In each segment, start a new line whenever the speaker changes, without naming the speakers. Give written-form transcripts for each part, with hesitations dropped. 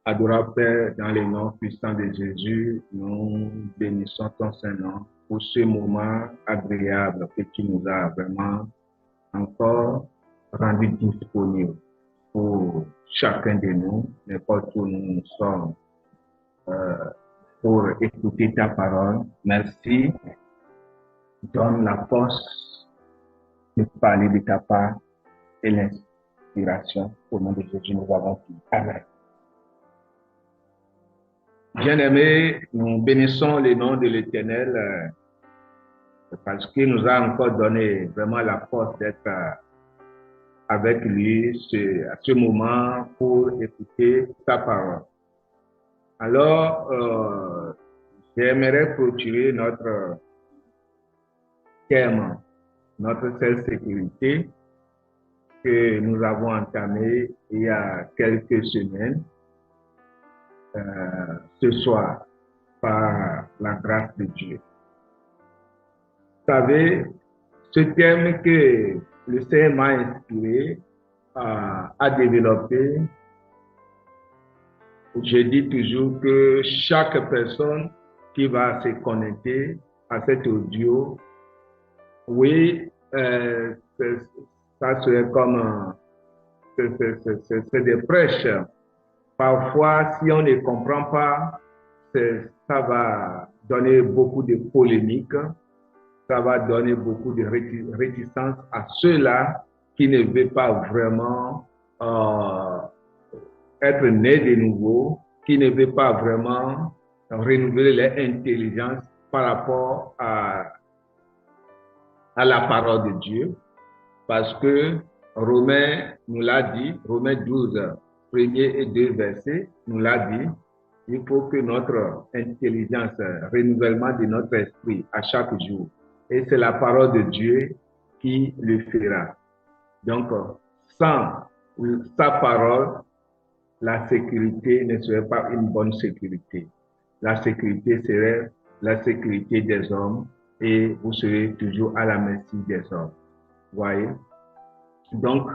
Adorable Père, dans le nom puissant de Jésus, nous bénissons ton Saint-Nom pour ce moment agréable que tu nous as vraiment encore rendu disponible pour chacun de nous, n'importe où nous sommes, euh, pour écouter ta parole. Merci. Donne la force de parler de ta part et l'inspiration. Au nom de Jésus, nous avons dit Amen. Bien-aimés, nous bénissons le nom de l'Éternel parce qu'il nous a encore donné vraiment la force d'être avec lui à ce moment pour écouter sa parole. Alors, j'aimerais clôturer notre thème, notre self-sécurité que nous avons entamé il y a quelques semaines, ce soir, par la grâce de Dieu. Vous savez, ce thème que le Seigneur m'a inspiré à développer, je dis toujours que chaque personne qui va se connecter à cet audio, oui, ça serait comme c'est des prêches. Parfois, si on ne comprend pas, ça va donner beaucoup de polémiques. Ça va donner beaucoup de réticence à ceux-là qui ne veulent pas vraiment être nés de nouveau, qui ne veulent pas vraiment renouveler leur intelligence par rapport à la parole de Dieu. Parce que Romains nous l'a dit, Romains 12, premier et deux versets, nous l'a dit, il faut que notre intelligence, renouvellement de notre esprit à chaque jour, et c'est la parole de Dieu qui le fera. Donc, sans sa parole, la sécurité ne serait pas une bonne sécurité. La sécurité serait la sécurité des hommes et vous serez toujours à la merci des hommes. Voyez? Donc,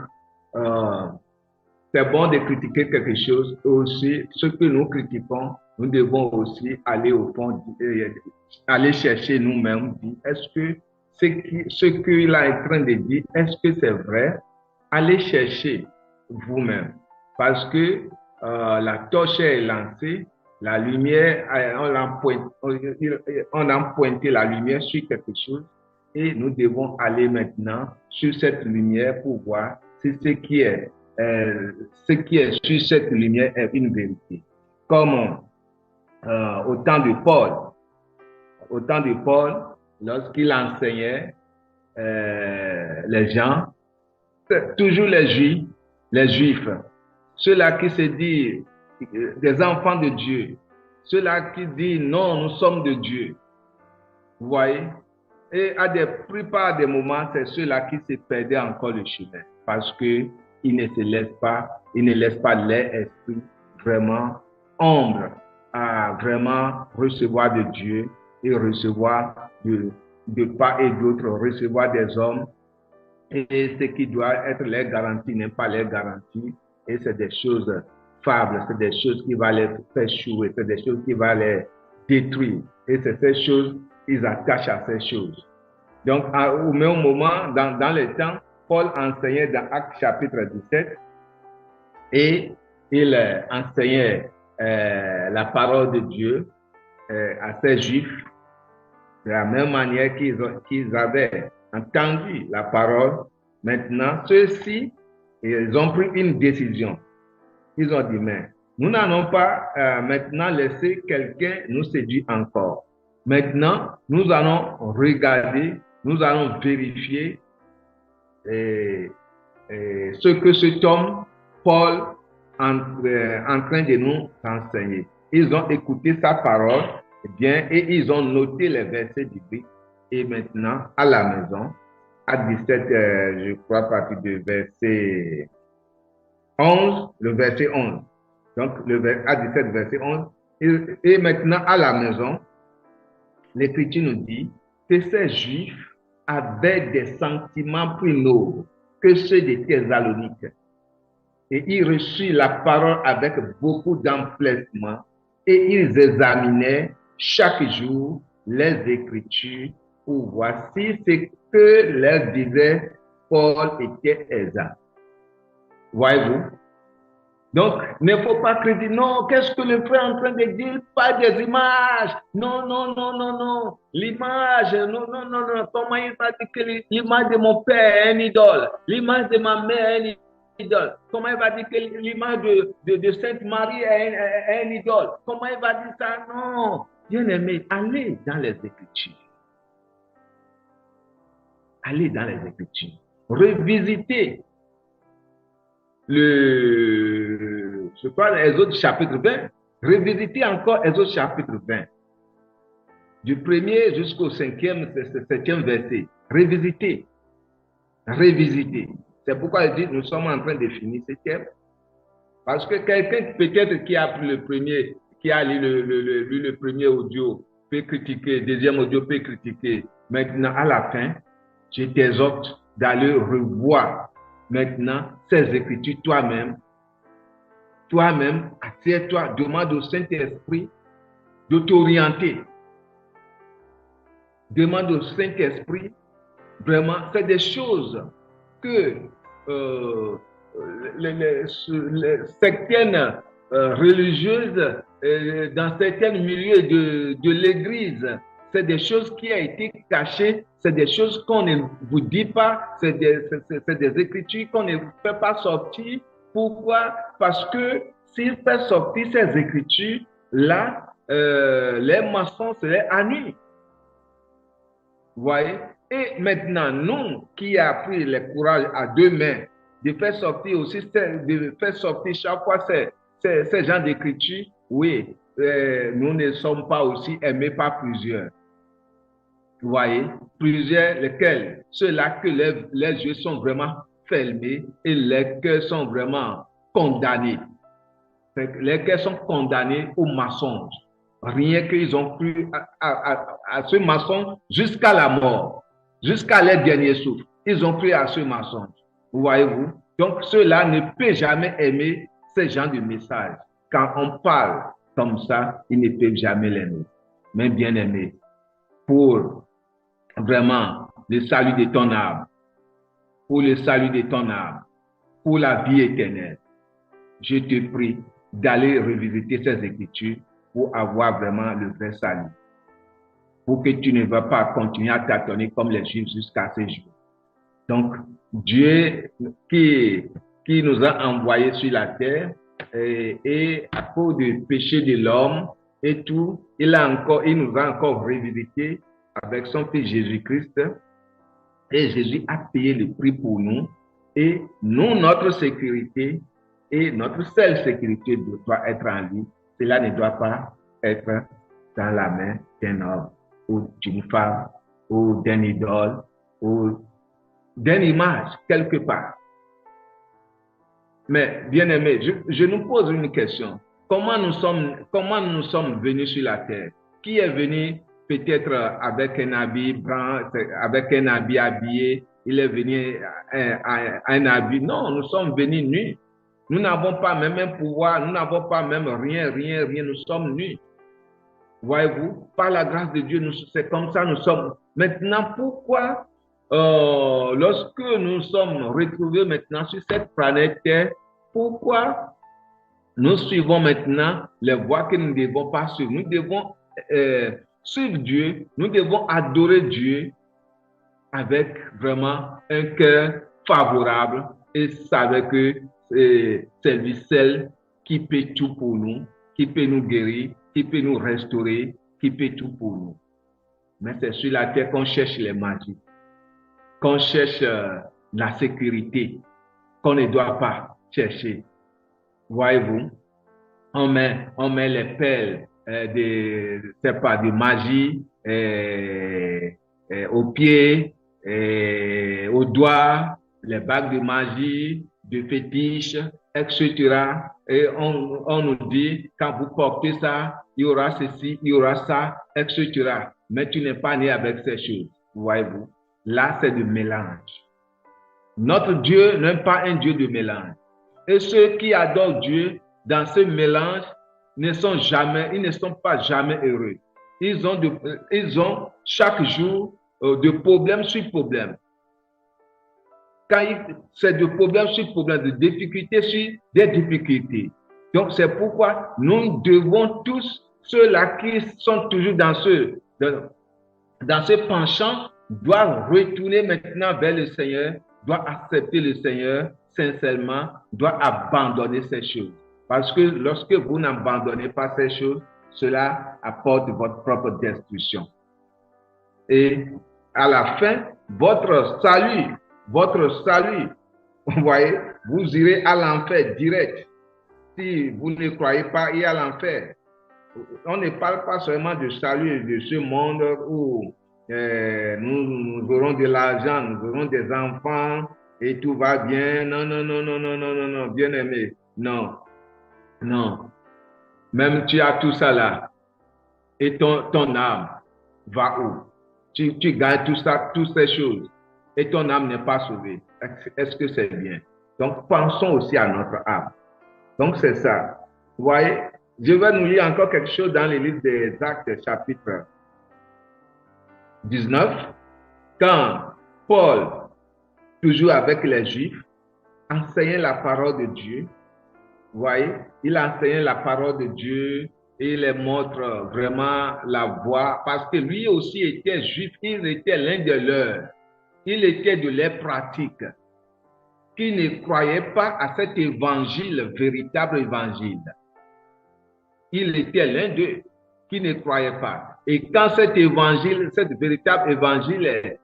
c'est bon de critiquer quelque chose. Aussi, ce que nous critiquons, nous devons aussi aller au fond, aller chercher nous-mêmes. Est-ce que ce qu'il est en train de dire, est-ce que c'est vrai? Allez chercher vous-même. Parce que la torche est lancée, la lumière, on a pointé la lumière sur quelque chose et nous devons aller maintenant sur cette lumière pour voir si ce qui est sur cette lumière est une vérité. Comme au temps de Paul, lorsqu'il enseignait les gens, toujours les juifs, ceux-là qui se disent des enfants de Dieu, ceux-là qui disent non, nous sommes de Dieu. Vous voyez? Et à la plupart des moments, c'est ceux-là qui se perdaient encore le chemin parce qu'ils ne se laissent pas, ils ne laissent pas leur esprit vraiment ombre à vraiment recevoir de Dieu et recevoir de part et d'autre, recevoir des hommes. Et ce qui doit être les garanties n'est pas les garanties. Et c'est des choses fables, c'est des choses qui vont les faire chouer, c'est des choses qui vont les détruire. Et c'est ces choses, ils attachent à ces choses. Donc, au même moment, dans le temps, Paul enseignait dans Actes chapitre 17 et il enseignait la parole de Dieu à ces juifs de la même manière qu'ils avaient entendu la parole. Maintenant, ceux-ci, ils ont pris une décision. Ils ont dit, mais nous n'allons pas maintenant laisser quelqu'un nous séduire encore. Maintenant, nous allons regarder, nous allons vérifier ce que cet homme, Paul, en train de nous enseigner. Ils ont écouté sa parole, bien, et ils ont noté les versets bibliques. Et maintenant, à la maison, à 17, je crois, à partir du verset 11, le verset 11. Donc, à 17, verset 11. Et maintenant, à la maison, l'Écriture nous dit que ces Juifs avaient des sentiments plus nobles que ceux des Thessaloniques. et ils reçurent la parole avec beaucoup d'empressement et ils examinaient chaque jour les Écritures pour voir si ce que leur disait Paul était exact. Voyez-vous? Donc, il ne faut pas créditer. Non, qu'est-ce que le frère est en train de dire? Pas des images. Non, non, non, non, non. L'image, non, non, non, non. Comment il va dire que l'image de mon père est une idole? L'image de ma mère est une idole. Comment il va dire que l'image de Sainte Marie est une idole? Comment il va dire ça? Non. Bien aimé, allez dans les Écritures. Allez dans les Écritures. Revisitez je parle Exode chapitre 20, revisitez encore Exode chapitre 20, du premier jusqu'au septième verset. Revisitez. C'est pourquoi je dis nous sommes en train de finir ce thème. Parce que quelqu'un peut-être qui a pris le premier, qui a lu le premier audio, peut critiquer, le deuxième audio peut critiquer. Maintenant, à la fin, je t'exhorte d'aller revoir maintenant ces écritures toi-même. Toi-même, assieds-toi, demande au Saint-Esprit de t'orienter. Demande au Saint-Esprit, vraiment, c'est des choses que certaines religieuses, dans certains milieux de l'Église, c'est des choses qui ont été cachées, c'est des choses qu'on ne vous dit pas, c'est des écritures qu'on ne fait pas sortir. Pourquoi? Parce que s'il fait sortir ces écritures-là, les mensonges seraient annulés. Vous voyez? Et maintenant, nous qui avons pris le courage à deux mains de faire sortir aussi, de faire sortir chaque fois ces gens d'écriture, oui, nous ne sommes pas aussi aimés par plusieurs. Vous voyez? Plusieurs, lesquels? Ceux-là que les yeux sont vraiment fermés et les cœurs sont vraiment condamnés. Les cœurs sont condamnés au mensonge. Rien qu'ils ont cru à ce mensonge jusqu'à la mort, jusqu'à leur dernier souffle. Ils ont cru à ce mensonge. Vous voyez-vous? Donc, ceux-là ne peuvent jamais aimer ce genre de message. Quand on parle comme ça, ils ne peuvent jamais l'aimer. Mais bien aimé, pour vraiment le salut de ton âme, pour le salut de ton âme, pour la vie éternelle, je te prie d'aller revisiter ces écritures pour avoir vraiment le vrai salut. Pour que tu ne vas pas continuer à tâtonner comme les Juifs jusqu'à ce jour. Donc, Dieu qui nous a envoyés sur la terre et à cause du péché de l'homme et tout, il nous a encore revisité avec son Fils Jésus-Christ. Et Jésus a payé le prix pour nous. Et nous, notre sécurité et notre seule sécurité doit être en lui. Cela ne doit pas être dans la main d'un homme ou d'une femme ou d'un idole ou d'une image quelque part. Mais bien aimé, je nous pose une question. Comment nous sommes venus sur la terre? Qui est venu peut-être avec un habit blanc, avec un habit habillé? Il est venu un habit. Non, nous sommes venus nus. Nous n'avons pas même un pouvoir, nous n'avons pas même rien, nous sommes nus. Voyez-vous, par la grâce de Dieu, c'est comme ça nous sommes. Maintenant, pourquoi lorsque nous sommes retrouvés maintenant sur cette planète Terre, pourquoi nous suivons maintenant les voies que nous ne devons pas suivre? Nous devons suivre Dieu, nous devons adorer Dieu avec vraiment un cœur favorable et savoir que c'est lui seul qui peut tout pour nous, qui peut nous guérir, qui peut nous restaurer, qui peut tout pour nous. Mais c'est sur la terre qu'on cherche les magies, qu'on cherche la sécurité, qu'on ne doit pas chercher. Voyez-vous, on met les perles de magie aux pieds, aux doigts, les bagues de magie, de fétiche, etc. Et on nous dit, quand vous portez ça, il y aura ceci, il y aura ça, etc. Mais tu n'es pas né avec ces choses, voyez-vous. Là, c'est du mélange. Notre Dieu n'est pas un Dieu de mélange. Et ceux qui adorent Dieu dans ce mélange ils ne sont pas jamais heureux. Ils ont chaque jour de problème sur problème. C'est de problème sur problème, de difficulté sur des difficultés. Donc, c'est pourquoi nous devons tous, ceux-là qui sont toujours dans ce penchant, doivent retourner maintenant vers le Seigneur, doivent accepter le Seigneur sincèrement, doivent abandonner ces choses. Parce que lorsque vous n'abandonnez pas ces choses, cela apporte votre propre destruction. Et à la fin, votre salut, vous voyez, vous irez à l'enfer direct. Si vous ne croyez pas, il y a l'enfer. On ne parle pas seulement de salut de ce monde où nous aurons de l'argent, nous aurons des enfants et tout va bien. Non, bien aimé. Non. Même tu as tout ça là. Et ton âme va où? Tu gagnes tout ça, toutes ces choses. Et ton âme n'est pas sauvée. Est-ce que c'est bien? Donc, pensons aussi à notre âme. Donc, c'est ça. Vous voyez, je vais nous lire encore quelque chose dans le livre des Actes, chapitre 19. Quand Paul, toujours avec les Juifs, enseignait la parole de Dieu, vous voyez, il enseignait la parole de Dieu et il les montre vraiment la voie parce que lui aussi était juif, il était l'un de leurs, il était de leurs pratiques, qui ne croyaient pas à cet évangile, véritable évangile. Il était l'un d'eux qui ne croyait pas. Et quand cet évangile, cet véritable évangile est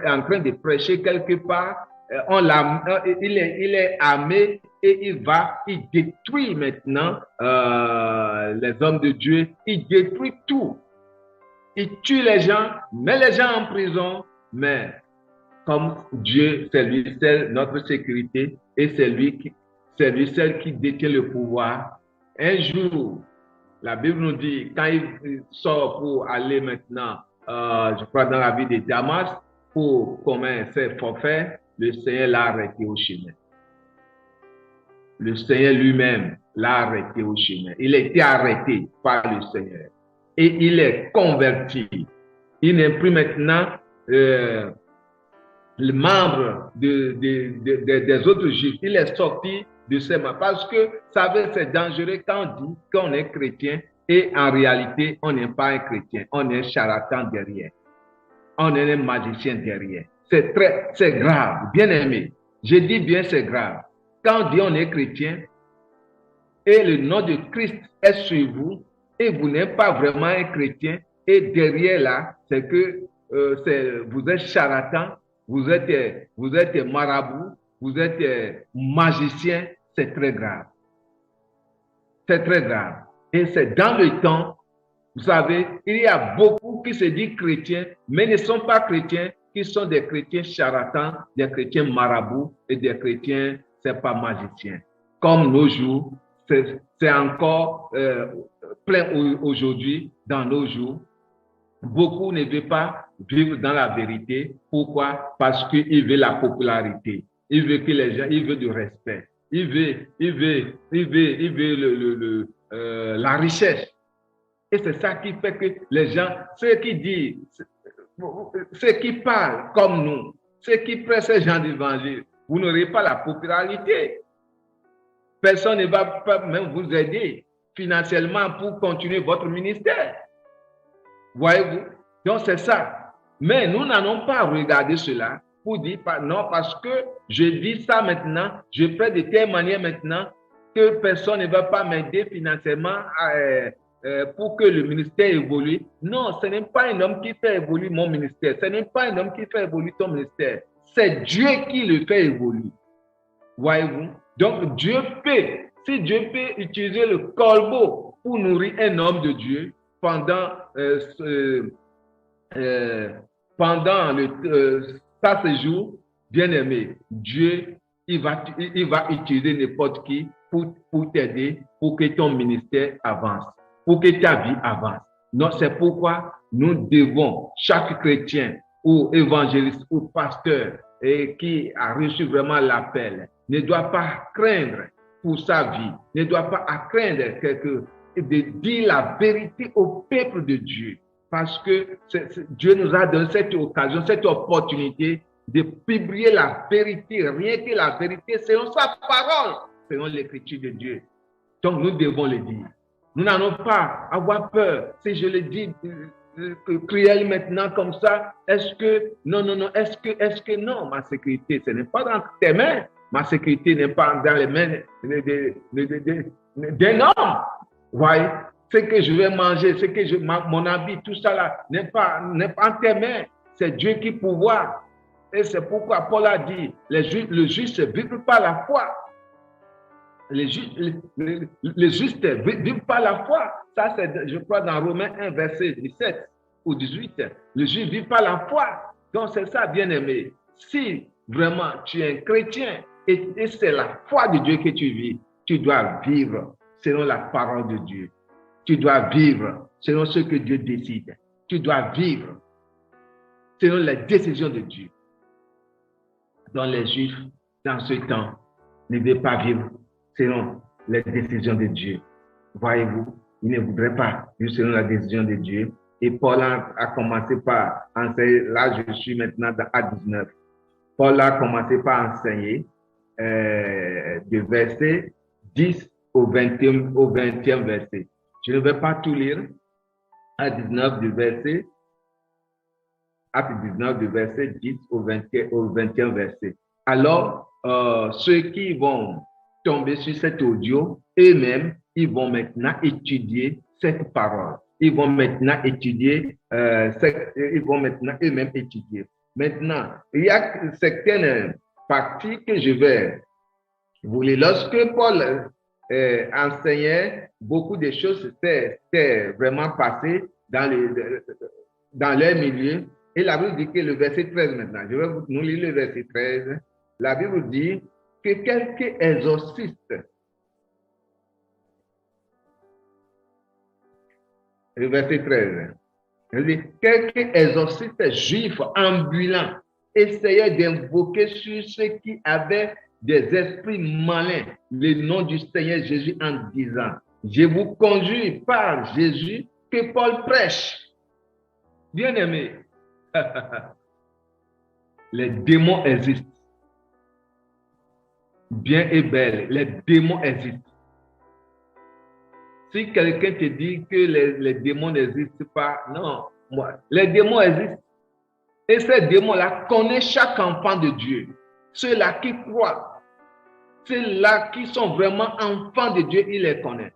en train de prêcher quelque part, il est armé et il détruit maintenant les hommes de Dieu, il détruit tout. Il tue les gens, met les gens en prison, mais comme Dieu, c'est lui seul notre sécurité et c'est lui seul qui détient le pouvoir. Un jour, la Bible nous dit, quand il sort pour aller maintenant, je crois dans la ville de Damas, pour commettre ses forfaits, le Seigneur l'a arrêté au chemin. Le Seigneur lui-même l'a arrêté au chemin. Il a été arrêté par le Seigneur. Et il est converti. Il n'est plus maintenant le membre des autres juifs. Il est sorti de ces membres. Parce que, vous savez, c'est dangereux quand on dit qu'on est chrétien et en réalité, on n'est pas un chrétien. On est un charlatan derrière. On est un magicien derrière. C'est grave, bien aimé. Je dis bien c'est grave. Quand on dit on est chrétien et le nom de Christ est sur vous et vous n'êtes pas vraiment un chrétien et derrière là, c'est que vous êtes charlatan, vous êtes marabout, vous êtes magicien, c'est très grave. C'est très grave. Et c'est dans le temps, vous savez, il y a beaucoup qui se disent chrétiens, mais ne sont pas chrétiens, qui sont des chrétiens charlatans, des chrétiens marabouts et des chrétiens, c'est pas magiciens. Comme nos jours, c'est encore plein aujourd'hui, dans nos jours. Beaucoup ne veulent pas vivre dans la vérité. Pourquoi? Parce qu'ils veulent la popularité. Ils veulent que les gens, ils veulent du respect. Ils veulent la richesse. Et c'est ça qui fait que les gens, ceux qui disent, ceux qui parlent comme nous, ceux qui prêchent ce genre d'évangile, vous n'aurez pas la popularité. Personne ne va pas même vous aider financièrement pour continuer votre ministère. Voyez-vous? Donc c'est ça. Mais nous n'allons pas regarder cela pour dire non, parce que je dis ça maintenant, je fais de telle manière maintenant que personne ne va pas m'aider financièrement pour que le ministère évolue. Non, ce n'est pas un homme qui fait évoluer mon ministère. Ce n'est pas un homme qui fait évoluer ton ministère. C'est Dieu qui le fait évoluer. Voyez-vous? Donc, Dieu peut, si Dieu peut utiliser le corbeau pour nourrir un homme de Dieu pendant sa séjour, bien aimé, Dieu, il va utiliser n'importe qui pour t'aider, pour que ton ministère avance, pour que ta vie avance. Non, c'est pourquoi nous devons, chaque chrétien ou évangéliste ou pasteur et qui a reçu vraiment l'appel, ne doit pas craindre pour sa vie, ne doit pas craindre de dire la vérité au peuple de Dieu. Parce que Dieu nous a donné cette occasion, cette opportunité de publier la vérité, rien que la vérité selon sa parole, selon l'écriture de Dieu. Donc nous devons le dire. Nous n'allons pas avoir peur. Si je le dis cruel maintenant comme ça, est-ce que non, est-ce que non, ma sécurité, ce n'est pas dans tes mains. Ma sécurité n'est pas dans les mains d'un homme. Voyez, ce que je vais manger, mon habit, tout ça là, n'est pas en tes mains. C'est Dieu qui pourvoit. Et c'est pourquoi Paul a dit, le juste vivent par la foi. Les justes vivent par la foi. Ça, c'est, je crois, dans Romains 1, verset 17 ou 18. Le juste vit par la foi. Donc, c'est ça, bien-aimé. Si vraiment tu es un chrétien et c'est la foi de Dieu que tu vis, tu dois vivre selon la parole de Dieu. Tu dois vivre selon ce que Dieu décide. Tu dois vivre selon les décisions de Dieu. Donc, les Juifs, dans ce temps, ne devaient pas vivre selon les décisions de Dieu. Voyez-vous, ils ne voudraient pas vivre selon la décision de Dieu. Et Paul a commencé par enseigner, là je suis maintenant à 19. Paul a commencé par enseigner du verset 10 au 20e verset. Je ne vais pas tout lire. À 19 du verset 10 au 20e verset. Alors, ceux qui vont tomber sur cet audio, eux-mêmes, ils vont maintenant étudier cette parole. Ils vont maintenant étudier, ils vont maintenant eux-mêmes étudier. Maintenant, il y a certaines parties que je vais vous lire. Lorsque Paul enseignait, beaucoup de choses s'étaient vraiment passées dans leur milieu. Et la Bible dit que le verset 13 maintenant, je vais nous lire le verset 13. La Bible dit que quelques exorcistes, le verset 13, quelques exorcistes juifs ambulants essayaient d'invoquer sur ceux qui avaient des esprits malins le nom du Seigneur Jésus en disant, je vous conjure par Jésus que Paul prêche. Bien-aimés, les démons existent. Bien et belle, les démons existent. Si quelqu'un te dit que les démons n'existent pas, non, les démons existent. Et ces démons-là connaissent chaque enfant de Dieu. Ceux-là qui croient, ceux-là qui sont vraiment enfants de Dieu, ils les connaissent.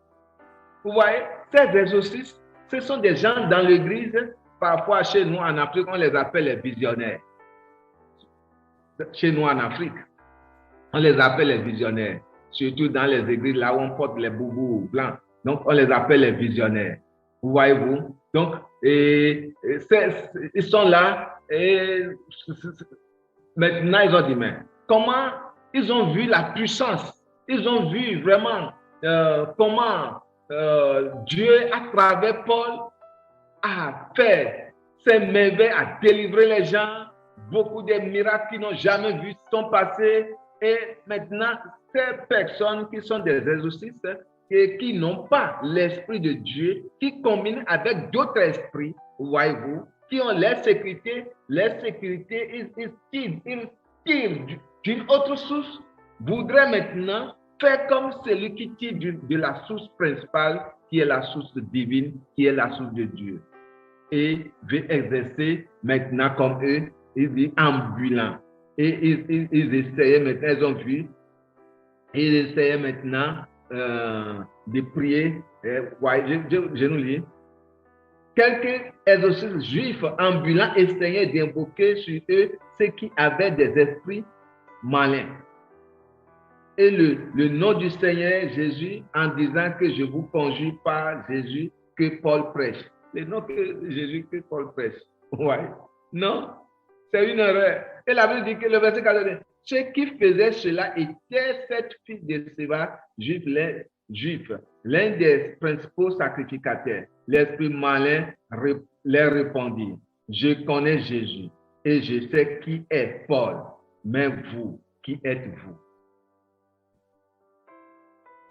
Vous voyez, ces exorcistes, ce sont des gens dans l'église, parfois chez nous en Afrique, on les appelle les visionnaires. Chez nous en Afrique, on les appelle les visionnaires. Surtout dans les églises là où on porte les boubous blancs. Donc, on les appelle les visionnaires. Vous voyez-vous? Donc, ils sont là et maintenant, ils ont dit, mais comment ils ont vu la puissance? Ils ont vu vraiment comment Dieu, à travers Paul, a fait ces merveilles, a délivré les gens. Beaucoup de miracles qu'ils n'ont jamais vus sont passés. Et maintenant, ces personnes qui sont des exorcistes et qui n'ont pas l'esprit de Dieu, qui combinent avec d'autres esprits, voyez-vous, qui ont leur sécurité, ils tirent d'une autre source, voudraient maintenant faire comme celui qui tire de la source principale, qui est la source divine, qui est la source de Dieu. Et veut exercer maintenant comme eux, ils disent ambulants. Et ils essayaient maintenant, ils ont vu, ils essayaient maintenant de prier. Je nous lis. Quelques exorcistes juifs ambulants essayaient d'invoquer sur eux ceux qui avaient des esprits malins. Et le nom du Seigneur Jésus, en disant que je vous conjure par Jésus que Paul prêche. Le nom de Jésus que Paul prêche. Ouais. Non, c'est une erreur. Et la Bible dit que le verset 14, ceux qui faisaient cela étaient sept fils de Séba, juifs, l'un des principaux sacrificateurs. L'esprit malin leur répondit, je connais Jésus et je sais qui est Paul, mais vous, qui êtes-vous?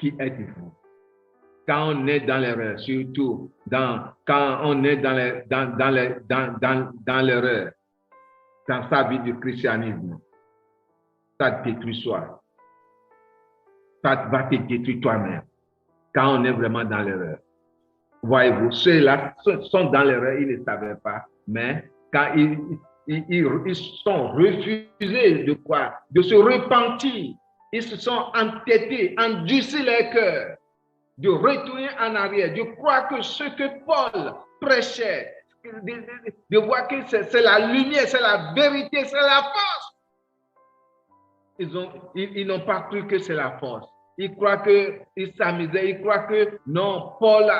qui êtes-vous? Quand on est dans l'erreur, surtout quand on est dans l'erreur, dans sa vie du christianisme, ça te détruit soi. Ça va te détruire toi-même. Quand on est vraiment dans l'erreur. Voyez-vous, ceux-là sont dans l'erreur, ils ne savaient pas, mais quand ils sont refusés de quoi? De se repentir. Ils se sont entêtés, endurcis leur cœur, de retourner en arrière, de croire que ce que Paul prêchait, de voir que c'est la lumière, c'est la vérité, c'est la force. Ils n'ont pas cru que c'est la force. Ils croient qu'ils s'amusaient, ils croient que non, Paul,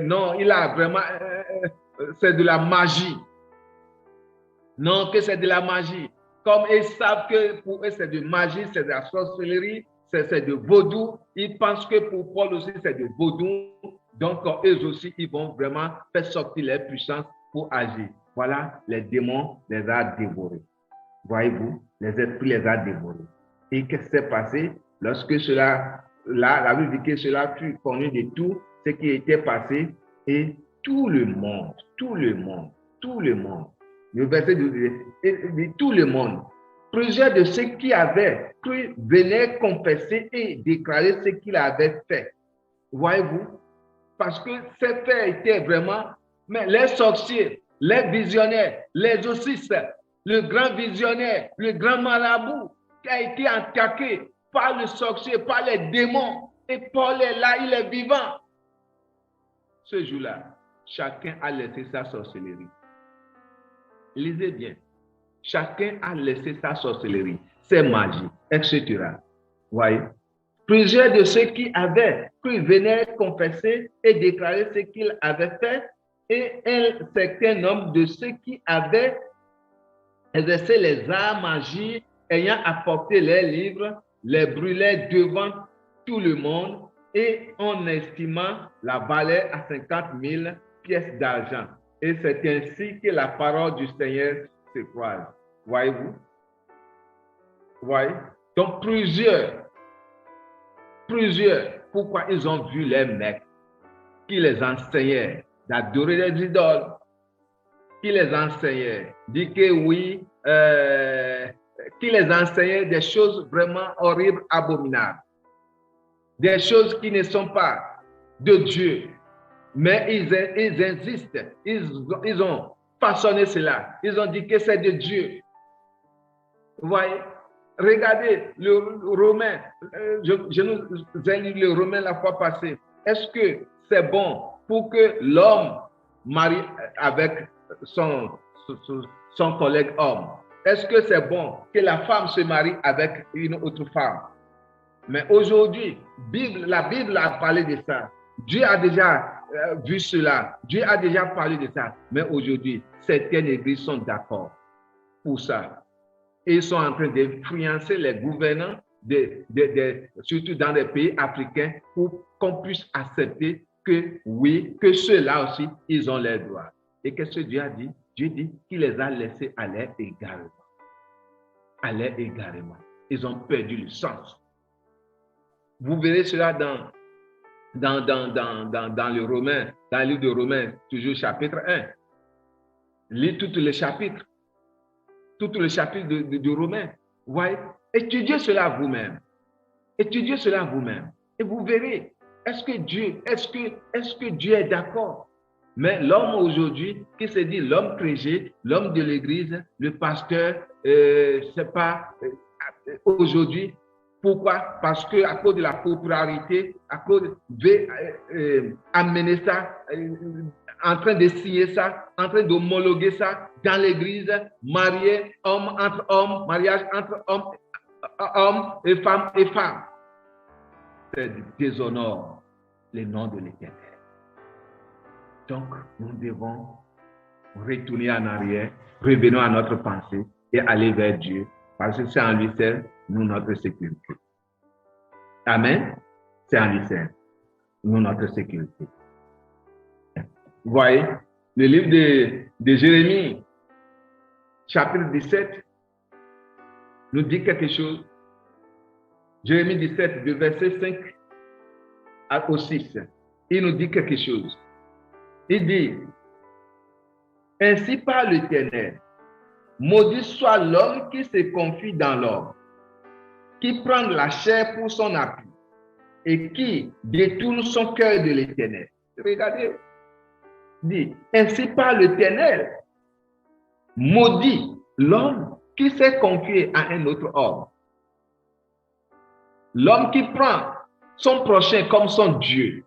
non, il a vraiment, c'est de la magie. Non, que c'est de la magie. Comme ils savent que pour eux c'est de magie, c'est de la sorcellerie, c'est de vaudou, ils pensent que pour Paul aussi c'est de vaudou. Donc eux aussi, ils vont vraiment faire sortir leur puissance pour agir. Voilà, les démons les a dévorés. Voyez-vous, les esprits les a dévorés. Et qu'est-ce qui s'est passé? Lorsque cela, la Bible dit que cela fut connu de tout ce qui était passé, et tout le monde, le verset 12 dit tout le monde, plusieurs de ceux qui avaient cru venaient confesser et déclarer ce qu'il avait fait. Voyez-vous, parce que ces faits étaient vraiment, mais les sorciers, les visionnaires, les exorcistes, le grand visionnaire, le grand marabout qui a été attaqué par le sorcier, par les démons, et Paul est là, il est vivant. Ce jour-là, chacun a laissé sa sorcellerie. Lisez bien. Chacun a laissé sa sorcellerie, ses magies, etc. Voyez. Plusieurs de ceux qui avaient cru venaient confesser et déclarer ce qu'ils avaient fait, et un certain nombre de ceux qui avaient exercé les arts magiques, ayant apporté les livres, les brûlaient devant tout le monde, et on estima la valeur à 50 000 pièces d'argent. Et c'est ainsi que la parole du Seigneur se croise. Voyez-vous? Voyez? Donc plusieurs, pourquoi ils ont vu les mecs qui les enseignaient d'adorer les idoles, qui les enseignaient, dit que oui, qui les enseignait des choses vraiment horribles, abominables, des choses qui ne sont pas de Dieu, mais ils insistent, ils ont façonné cela, ils ont dit que c'est de Dieu. Vous voyez, regardez le Romain, je nous ai lu le Romain la fois passée. Est-ce que c'est bon pour que l'homme marie avec son collègue homme? Est-ce que c'est bon que la femme se marie avec une autre femme? Mais aujourd'hui, la Bible a parlé de ça. Dieu a déjà vu cela. Dieu a déjà parlé de ça. Mais aujourd'hui, certaines églises sont d'accord pour ça. Et ils sont en train d'influencer les gouvernants, surtout dans les pays africains, pour qu'on puisse accepter que oui, que ceux-là aussi, ils ont leurs droits. Et qu'est-ce que Dieu a dit? Dieu dit qu'il les a laissés aller également. Aller également. Ils ont perdu le sens. Vous verrez cela dans le Romain, dans le livre de Romains, toujours chapitre 1. Lisez tout le chapitre de Romains. Voyez, étudiez cela vous-même. Étudiez cela vous-même. Et vous verrez, est-ce que Dieu est d'accord? Mais l'homme aujourd'hui, qui se dit l'homme chrétien, l'homme de l'église, le pasteur, c'est pas aujourd'hui. Pourquoi? Parce que à cause de la popularité, à cause de amener ça, en train de signer ça, en train d'homologuer ça dans l'église, mariage entre hommes, mariage entre hommes et femmes. C'est déshonore le nom de l'Éternel. Donc, nous devons retourner en arrière, revenons à notre pensée et aller vers Dieu, parce que c'est en lui seul, nous, notre sécurité. Amen. C'est en lui seul, nous, notre sécurité. Vous voyez, le livre de Jérémie, chapitre 17, nous dit quelque chose. Jérémie 17, de verset 5 au 6, il nous dit quelque chose. Il dit, ainsi parle l'Éternel, maudit soit l'homme qui se confie dans l'homme, qui prend la chair pour son appui et qui détourne son cœur de l'Éternel. Regardez, dit, ainsi parle l'Éternel, maudit l'homme qui s'est confié à un autre homme. L'homme qui prend son prochain comme son Dieu,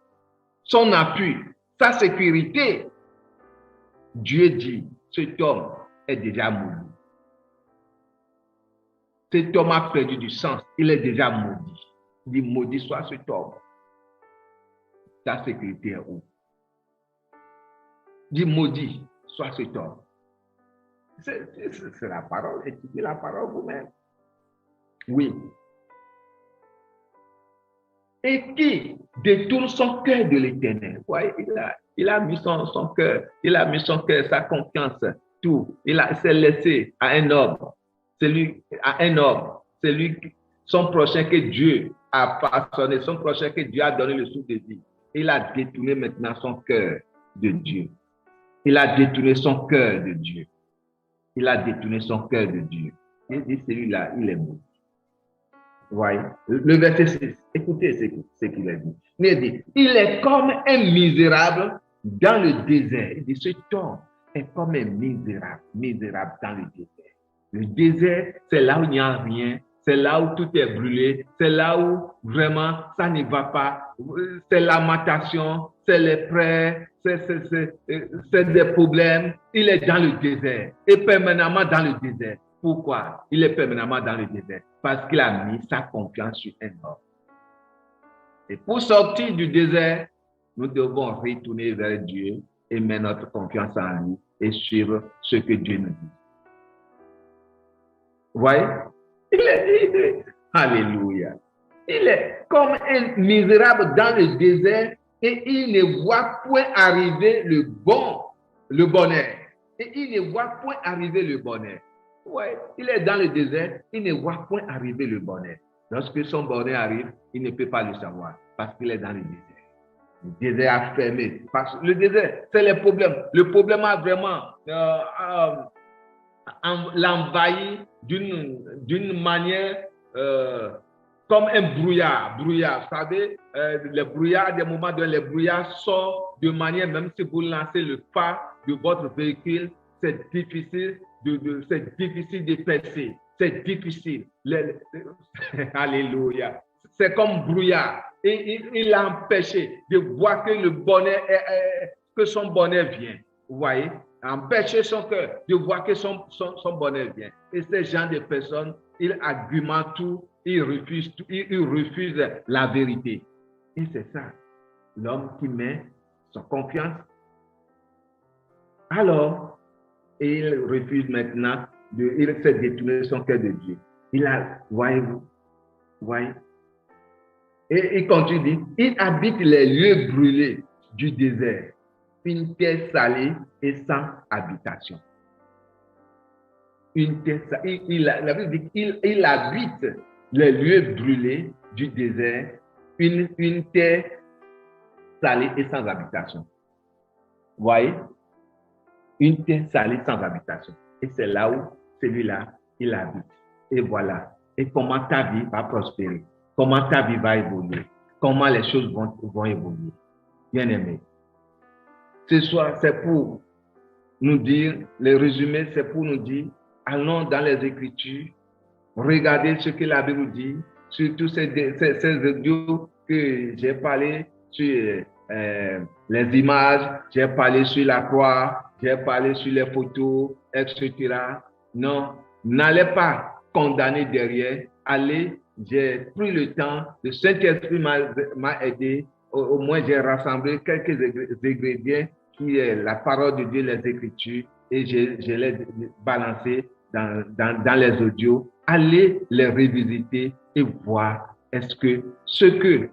son appui, sa sécurité. Dieu dit, cet homme est déjà maudit. Cet homme a perdu du sens, il est déjà maudit. Il dit, maudit soit cet homme. Ta sécurité est où? Il dit, maudit soit cet homme. C'est la parole, étudiez la parole vous-même. Oui. Et qui détourne son cœur de l'Éternel. Ouais, il a mis son cœur, sa confiance, tout. Il s'est laissé à un homme. Son prochain que Dieu a façonné, son prochain que Dieu a donné le souffle de vie. Il a détourné maintenant son cœur de Dieu. Il a détourné son cœur de Dieu. Il a détourné son cœur de Dieu. Il dit, celui-là, il est maudit. Voyez, le verset 6, écoutez ce qu'il a dit. Il dit, il est comme un misérable dans le désert. Il dit, cet homme est comme un misérable dans le désert. Le désert, c'est là où il n'y a rien, c'est là où tout est brûlé, c'est là où vraiment ça ne va pas. C'est lamentation, c'est les prêts, c'est des problèmes. Il est dans le désert et permanemment dans le désert. Pourquoi? Il est permanemment dans le désert. Parce qu'il a mis sa confiance sur un homme. Et pour sortir du désert, nous devons retourner vers Dieu et mettre notre confiance en lui et suivre ce que Dieu nous dit. Vous voyez? Alléluia. Il est comme un misérable dans le désert et il ne voit point arriver le bonheur. Et il ne voit point arriver le bonheur. Ouais, il est dans le désert, il ne voit point arriver le bonheur. Lorsque son bonheur arrive, il ne peut pas le savoir parce qu'il est dans le désert. Le désert a fermé. Parce que le désert, c'est le problème. Le problème a vraiment l'envahi d'une manière comme un brouillard. Vous savez, le brouillard, à des moments donné, le brouillard sort de manière, même si vous lancez le pas de votre véhicule, c'est difficile de percer. C'est difficile. Alléluia. C'est comme brouillard. Et il a empêché de voir que le bonheur, que son bonheur vient. Vous voyez? Empêcher son cœur de voir que son bonheur vient. Et ces gens de personnes, ils argumentent tout, ils refusent tout, ils refusent la vérité. Et c'est ça. L'homme qui met son confiance. Alors, il refuse maintenant, il s'est détourné son cœur de Dieu. Voyez-vous, et il continue, il habite les lieux brûlés du désert, une terre salée et sans habitation. Une terre salée, la Bible dit qu'il habite les lieux brûlés du désert, une terre salée et sans habitation. Vous voyez? Une terre salée sans habitation. Et c'est là où celui-là, il habite. Et voilà. Et comment ta vie va prospérer. Comment ta vie va évoluer. Comment les choses vont évoluer. Bien aimé. Ce soir, c'est pour nous dire, le résumé, c'est pour nous dire, allons dans les Écritures, regardez ce que la Bible dit, sur tous ces audios que j'ai parlé, sur les images, j'ai parlé sur la croix, j'ai parlé sur les photos, etc. Non, n'allez pas condamner derrière. Allez, j'ai pris le temps, le Saint-Esprit m'a aidé. Au moins, j'ai rassemblé quelques ingrédients qui est la parole de Dieu, les Écritures, et je les balancé dans les audios. Allez les revisiter et voir est-ce que ce que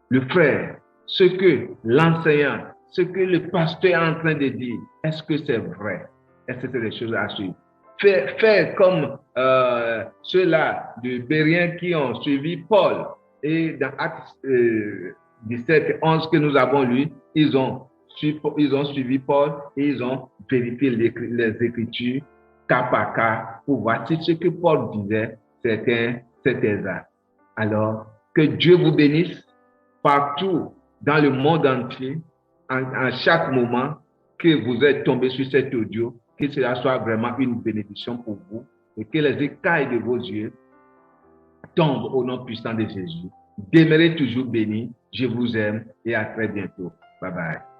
le frère, ce que l'enseignant, ce que le pasteur est en train de dire, est-ce que c'est vrai? Est-ce que c'est des choses à suivre? Faire comme ceux-là de Bérien qui ont suivi Paul. Et dans Actes 17 et 11 que nous avons lu, ils ont suivi Paul et ils ont vérifié les Écritures cas par cas pour voir si ce que Paul disait, c'était exact. Alors, que Dieu vous bénisse partout dans le monde entier, en chaque moment que vous êtes tombé sur cet audio, que cela soit vraiment une bénédiction pour vous et que les écailles de vos yeux tombent au nom puissant de Jésus. Demeurez toujours bénis. Je vous aime et à très bientôt. Bye bye.